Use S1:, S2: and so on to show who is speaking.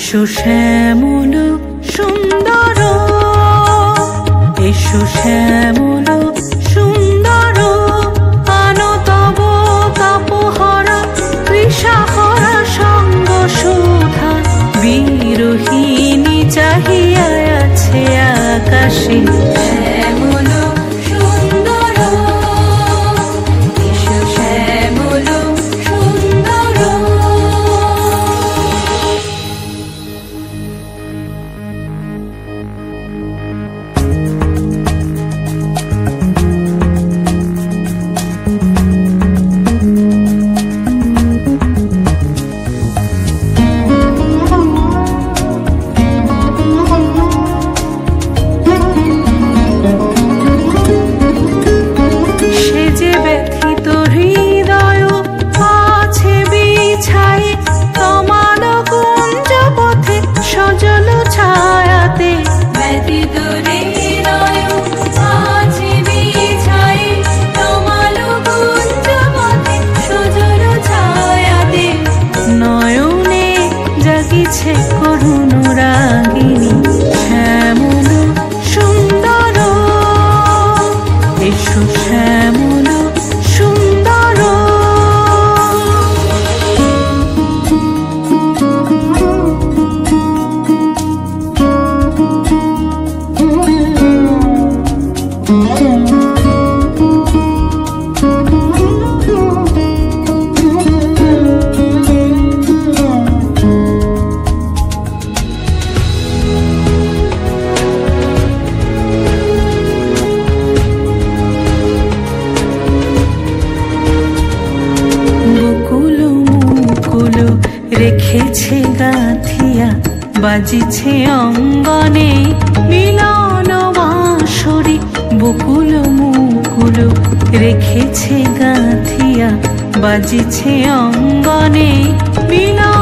S1: এসো শ্যামল সুন্দর, এসো শ্যামল সুন্দর, আনো তব তাপহরা তৃষাহরা সঙ্গ সুধা। বিরোহিণী চাহিয়া আছে আকাশে, শ্যামল সুন্দর, এসো শ্যামল সুন্দর। করুণ রাগিনী শ্যামল সুন্দর, এসো শ্যামল সুন্দর। রেখেছে গাঁথিয়া বাজিছে অঙ্গনে মিলন বাঁশরি। বকুল মুকুল রেখেছে গাঁথিয়া বাজিছে অঙ্গনে মিলন